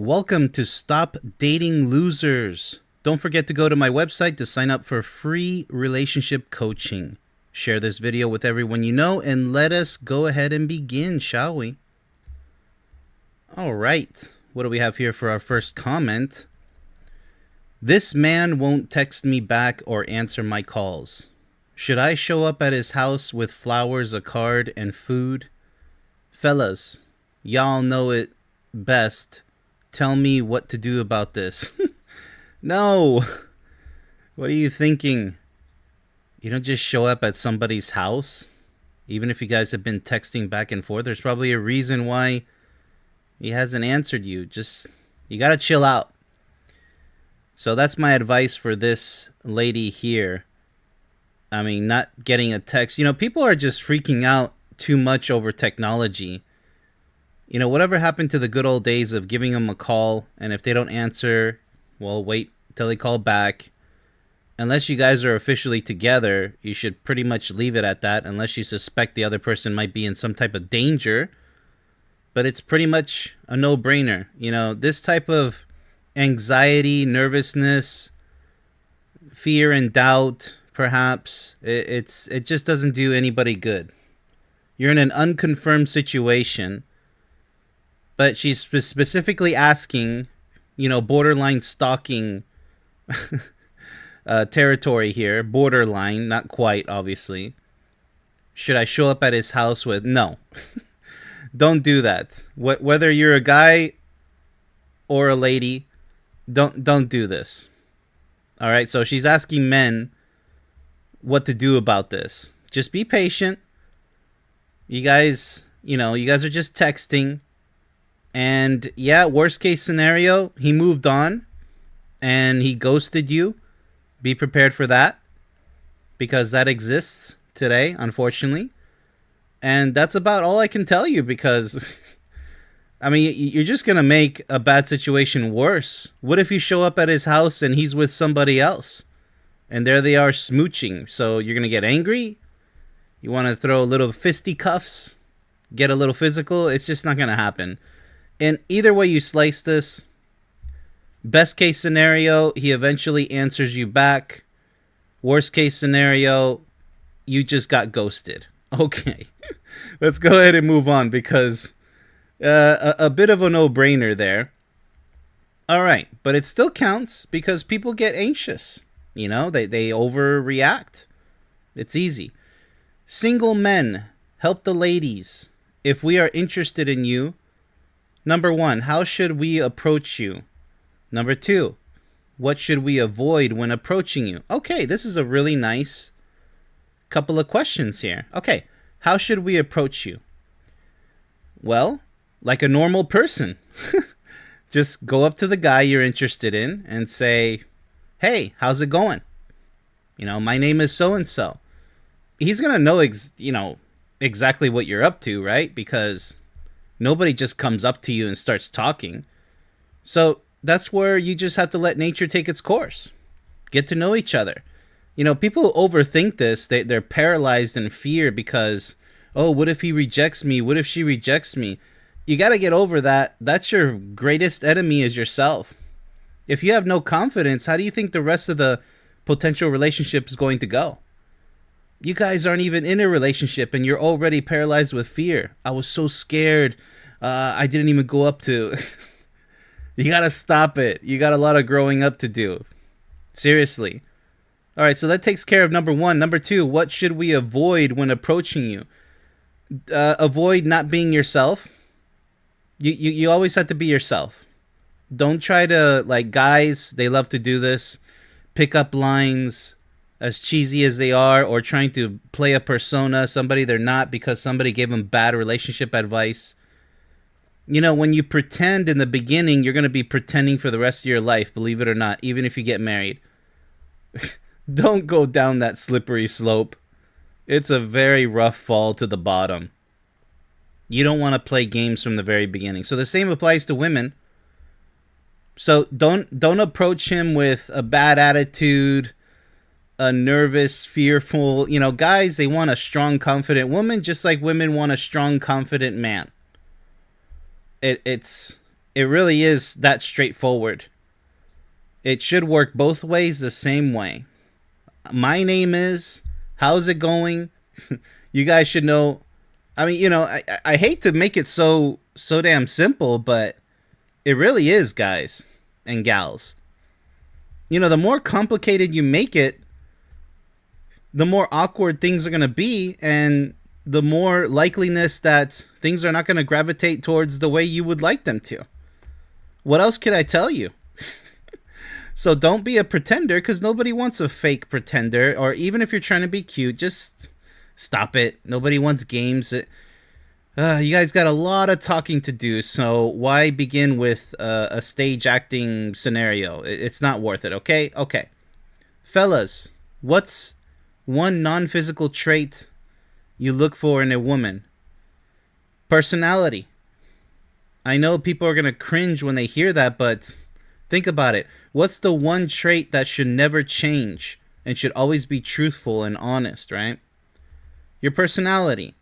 Welcome to Stop Dating Losers. Don't forget to go to my website to sign up for free relationship coaching. Share this video with everyone you know and let us go ahead and begin, shall we? All right. What do we have here for our first comment? This man won't text me back or answer my calls. Should I show up at his house with flowers, a card, and food? Fellas, y'all know it best. Tell me what to do about this. No. What are you thinking? You don't just show up at somebody's house. Even if you guys have been texting back and forth, there's probably a reason why he hasn't answered you. You gotta chill out. So that's my advice for this lady here. I mean, not getting a text. You know, people are just freaking out too much over technology. You know, whatever happened to the good old days of giving them a call, and if they don't answer, well, wait till they call back. Unless you guys are officially together, you should pretty much leave it at that, unless you suspect the other person might be in some type of danger. But it's pretty much a no-brainer. You know, this type of anxiety, nervousness, fear and doubt, perhaps, it just doesn't do anybody good. You're in an unconfirmed situation. But she's specifically asking, you know, borderline stalking territory here. Borderline, not quite, obviously. Should I show up at his house with... No. Don't do that. Whether you're a guy or a lady, don't do this. All right, so she's asking men what to do about this. Just be patient. You guys are just texting. And yeah, worst case scenario, he moved on and he ghosted you. Be prepared for that, because that exists today, unfortunately. And that's about all I can tell you, because I mean, you're just going to make a bad situation worse. What if you show up at his house and he's with somebody else and there they are smooching? So you're going to get angry? You want to throw a little fisticuffs, get a little physical? It's just not going to happen. And either way you slice this, best case scenario, he eventually answers you back. Worst case scenario, you just got ghosted. Okay, let's go ahead and move on, because a bit of a no-brainer there. All right, but it still counts because people get anxious. You know, they overreact. It's easy. Single men, help the ladies. If we are interested in you, number 1, how should we approach you? Number 2, what should we avoid when approaching you? Okay, this is a really nice couple of questions here. Okay, how should we approach you? Well, like a normal person. Just go up to the guy you're interested in and say, hey, how's it going? You know, my name is so-and-so. He's going to know, exactly what you're up to, right? Because nobody just comes up to you and starts talking. So that's where you just have to let nature take its course. Get to know each other. You know, people overthink this. They're paralyzed in fear because, oh, what if he rejects me? What if she rejects me? You got to get over that. That's your greatest enemy, is yourself. If you have no confidence, how do you think the rest of the potential relationship is going to go? You guys aren't even in a relationship and you're already paralyzed with fear. I was so scared. I didn't even go up to... You got to stop it. You got a lot of growing up to do. Seriously. All right, so that takes care of number 1. Number 2, what should we avoid when approaching you? Avoid not being yourself. You always have to be yourself. Don't try to, like guys, they love to do this. Pick up lines, as cheesy as they are, or trying to play a persona, somebody they're not because somebody gave them bad relationship advice. You know, when you pretend in the beginning, you're going to be pretending for the rest of your life, believe it or not, even if you get married. Don't go down that slippery slope. It's a very rough fall to the bottom. You don't want to play games from the very beginning. So the same applies to women. So don't approach him with a bad attitude, a nervous, fearful, guys, they want a strong, confident woman, just like women want a strong, confident man. It's It really is that straightforward. It should work both ways the same way. My name is, how's it going? You guys should know. I mean, I hate to make it so damn simple, but it really is, guys and gals. The more complicated you make it, the more awkward things are going to be, and the more likeliness that things are not going to gravitate towards the way you would like them to. What else could I tell you? So don't be a pretender, because nobody wants a fake pretender. Or even if you're trying to be cute, just stop it. Nobody wants games. You guys got a lot of talking to do, so why begin with a stage acting scenario? It's not worth it, okay? Okay. Fellas, what's one non-physical trait you look for in a woman? Personality. I know people are going to cringe when they hear that, but think about it. What's the one trait that should never change and should always be truthful and honest, right? Your personality.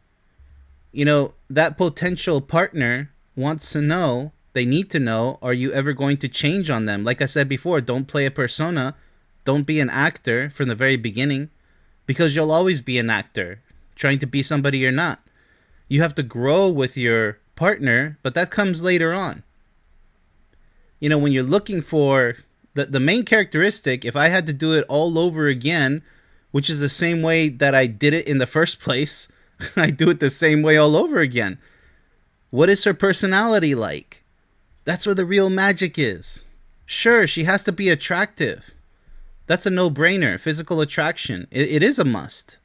That potential partner wants to know, they need to know, are you ever going to change on them? Like I said before, don't play a persona. Don't be an actor from the very beginning, because you'll always be an actor trying to be somebody you're not. You have to grow with your partner, but that comes later on. When you're looking for the main characteristic, if I had to do it all over again, which is the same way that I did it in the first place, I do it the same way all over again. What is her personality like? That's where the real magic is. Sure, she has to be attractive. That's a no-brainer. Physical attraction. It is a must.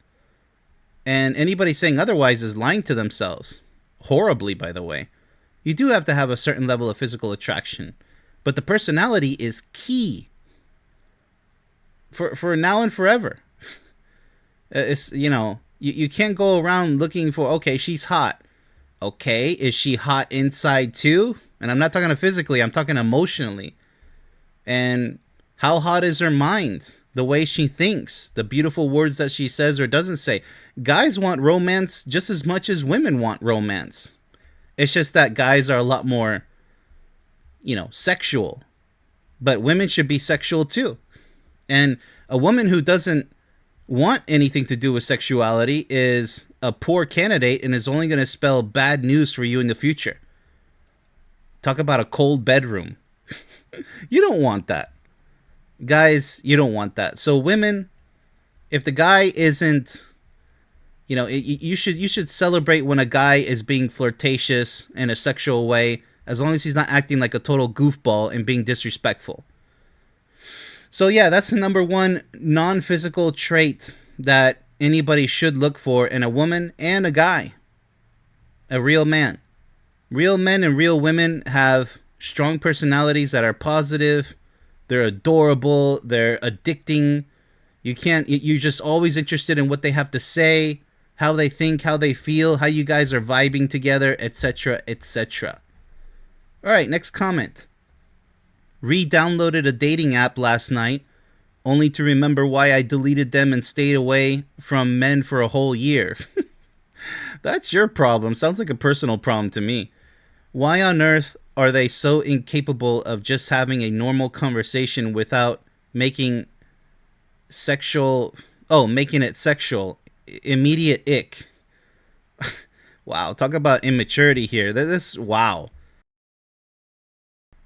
And anybody saying otherwise is lying to themselves. Horribly, by the way. You do have to have a certain level of physical attraction. But the personality is key. For now and forever. You can't go around looking for, okay, she's hot. Okay, is she hot inside too? And I'm not talking physically, I'm talking emotionally. And how hot is her mind? The way she thinks, the beautiful words that she says or doesn't say. Guys want romance just as much as women want romance. It's just that guys are a lot more, sexual. But women should be sexual too. And a woman who doesn't want anything to do with sexuality is a poor candidate and is only going to spell bad news for you in the future. Talk about a cold bedroom. You don't want that. Guys, you don't want that. So women, if the guy isn't, you should celebrate when a guy is being flirtatious in a sexual way, as long as he's not acting like a total goofball and being disrespectful. So yeah, that's the number one non-physical trait that anybody should look for in a woman and a guy. A real man. Real men and real women have strong personalities that are positive. They're adorable. They're addicting. You're just always interested in what they have to say, how they think, how they feel, how you guys are vibing together, etc., etc. All right, next comment. Re-downloaded a dating app last night, only to remember why I deleted them and stayed away from men for a whole year. That's your problem. Sounds like a personal problem to me. Why on earth are they so incapable of just having a normal conversation without making making it sexual? Immediate ick. Wow, talk about immaturity here. Wow.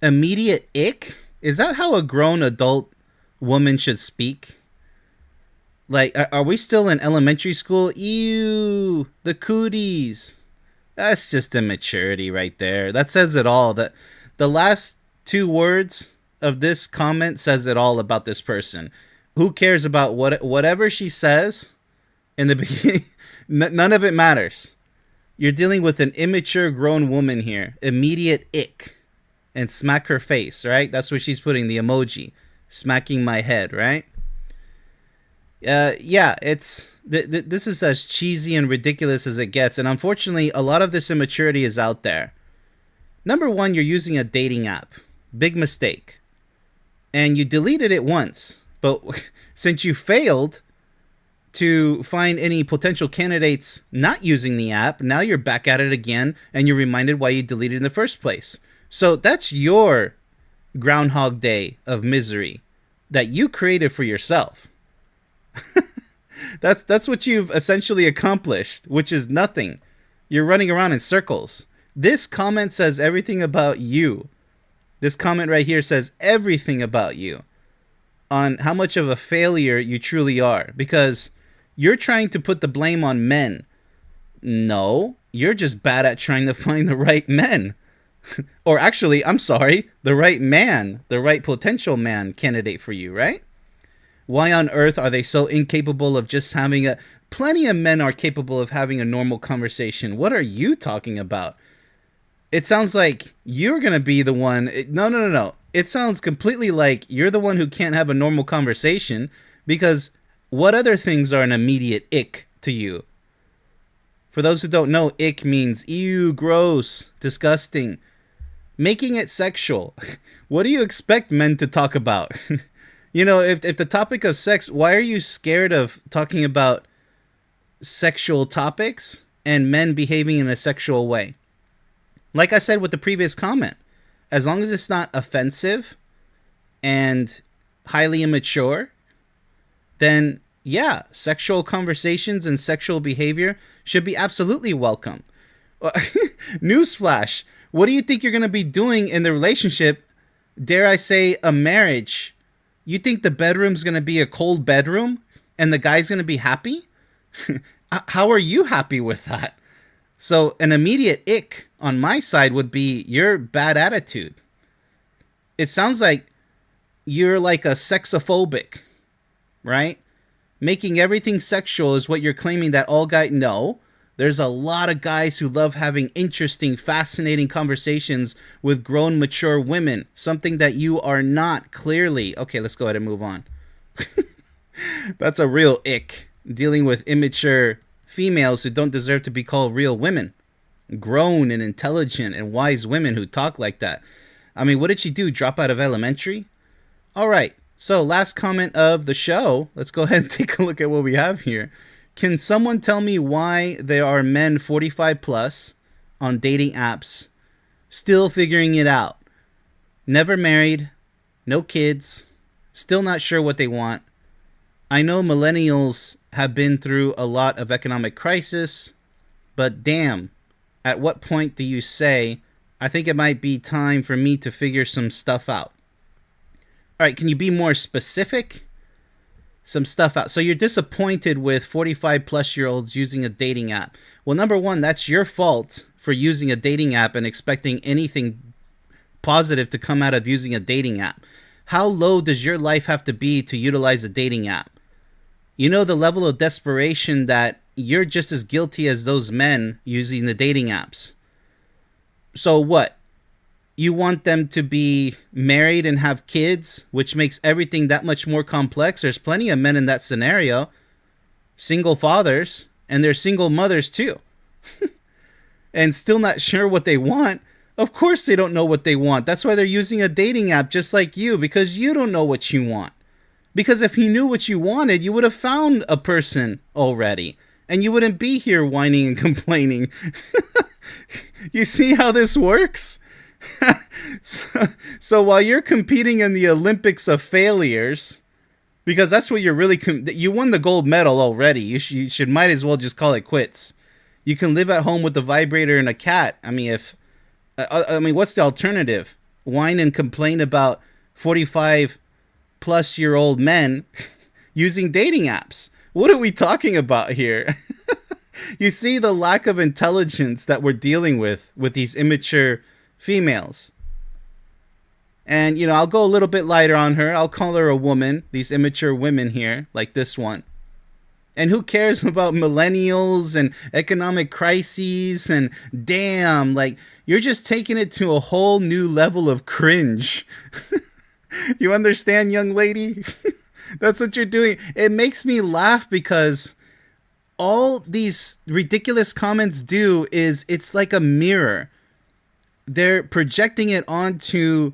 Immediate ick? Is that how a grown adult woman should speak? Like, are we still in elementary school? Ew, the cooties. That's just immaturity right there. That says it all. That the last two words of this comment says it all about this person. Who cares about whatever she says in the beginning? None of it matters. You're dealing with an immature grown woman here. Immediate ick. And smack her face, right? That's what she's putting, the emoji. Smacking my head, right? Yeah, it's... this is as cheesy and ridiculous as it gets. And unfortunately, a lot of this immaturity is out there. Number one, you're using a dating app. Big mistake. And you deleted it once. But since you failed to find any potential candidates not using the app, now you're back at it again, and you're reminded why you deleted it in the first place. So that's your Groundhog Day of misery that you created for yourself. That's what you've essentially accomplished, which is nothing. You're running around in circles. This comment says everything about you. This comment right here says everything about you on how much of a failure you truly are, because you're trying to put the blame on men. No, you're just bad at trying to find the right men. Or actually, I'm sorry, the right man, the right potential man candidate for you, right? Why on earth are they so incapable of just having a... Plenty of men are capable of having a normal conversation. What are you talking about? It sounds like you're going to be the one... No. It sounds completely like you're the one who can't have a normal conversation, because what other things are an immediate ick to you? For those who don't know, ick means ew, gross, disgusting. Making it sexual. What do you expect men to talk about? You know, if the topic of sex, why are you scared of talking about sexual topics and men behaving in a sexual way? Like I said with the previous comment, as long as it's not offensive and highly immature, then yeah, sexual conversations and sexual behavior should be absolutely welcome. Newsflash, what do you think you're going to be doing in the relationship? Dare I say a marriage? You think the bedroom's going to be a cold bedroom and the guy's going to be happy? How are you happy with that? So an immediate ick on my side would be your bad attitude. It sounds like you're like a sexophobic, right? Making everything sexual is what you're claiming that all guys... No, there's a lot of guys who love having interesting, fascinating conversations with grown, mature women. Something that you are not, clearly. Okay, let's go ahead and move on. That's a real ick. Dealing with immature females who don't deserve to be called real women. Grown and intelligent and wise women who talk like that. I mean, what did she do? Drop out of elementary? All right. So last comment of the show. Let's go ahead and take a look at what we have here. Can someone tell me why there are men 45 plus on dating apps still figuring it out? Never married, no kids, still not sure what they want. I know millennials have been through a lot of economic crisis, but damn, at what point do you say, I think it might be time for me to figure some stuff out? All right, can you be more specific? Some stuff out. So you're disappointed with 45 plus year olds using a dating app. Well, number one, that's your fault for using a dating app and expecting anything positive to come out of using a dating app. How low does your life have to be to utilize a dating app? You know the level of desperation that you're just as guilty as those men using the dating apps. So what? You want them to be married and have kids, which makes everything that much more complex. There's plenty of men in that scenario, single fathers, and they're single mothers too, and still not sure what they want. Of course they don't know what they want. That's why they're using a dating app just like you, because you don't know what you want. Because if you knew what you wanted, you would have found a person already, and you wouldn't be here whining and complaining. You see how this works? So while you're competing in the Olympics of failures, because that's what you're really... you won the gold medal already. You should might as well just call it quits. You can live at home with a vibrator and a cat. I mean, what's the alternative? Whine and complain about 45 plus year old men using dating apps. What are we talking about here? You see the lack of intelligence that we're dealing with these immature females. And, you know, I'll go a little bit lighter on her. I'll call her a woman. These immature women here, like this one. And who cares about millennials and economic crises and damn, like, you're just taking it to a whole new level of cringe. You understand, young lady? That's what you're doing. It makes me laugh because all these ridiculous comments do is it's like a mirror. They're projecting it onto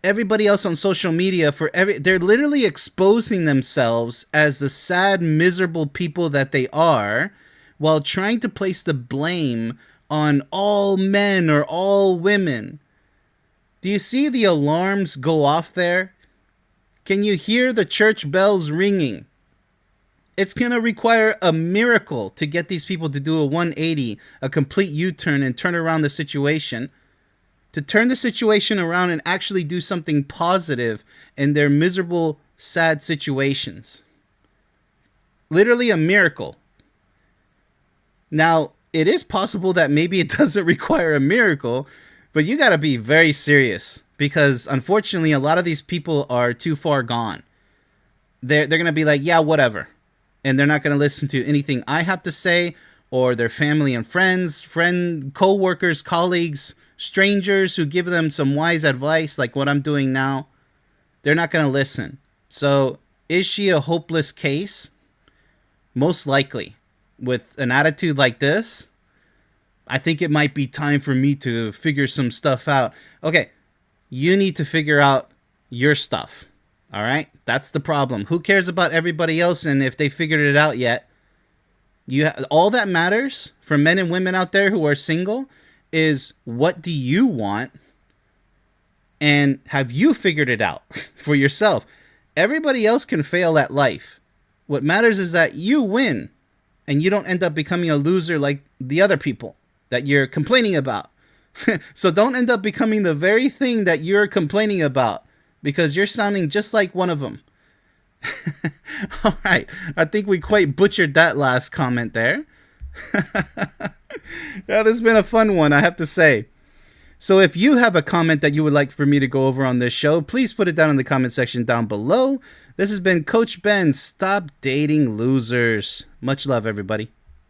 everybody else on social media they're literally exposing themselves as the sad, miserable people that they are, while trying to place the blame on all men or all women. Do you see the alarms go off there? Can you hear the church bells ringing? It's going to require a miracle to get these people to do a 180, a complete U-turn, and turn around the situation. To turn the situation around and actually do something positive in their miserable, sad situations. Literally a miracle. Now, it is possible that maybe it doesn't require a miracle, but you got to be very serious because unfortunately, a lot of these people are too far gone. They're going to be like, yeah, whatever. And they're not going to listen to anything I have to say, or their family and friends, co-workers, colleagues, strangers who give them some wise advice like what I'm doing now. They're not going to listen. So is she a hopeless case? Most likely. With an attitude like this, I think it might be time for me to figure some stuff out. Okay, you need to figure out your stuff. All right? That's the problem. Who cares about everybody else and if they figured it out yet? All that matters for men and women out there who are single is what do you want and have you figured it out for yourself? Everybody else can fail at life. What matters is that you win and you don't end up becoming a loser like the other people that you're complaining about. So don't end up becoming the very thing that you're complaining about because you're sounding just like one of them. All right. I think we quite butchered that last comment there. Yeah, this has been a fun one, I have to say. So if you have a comment that you would like for me to go over on this show, please put it down in the comment section down below. This has been Coach Ben. Stop dating losers. Much love, everybody.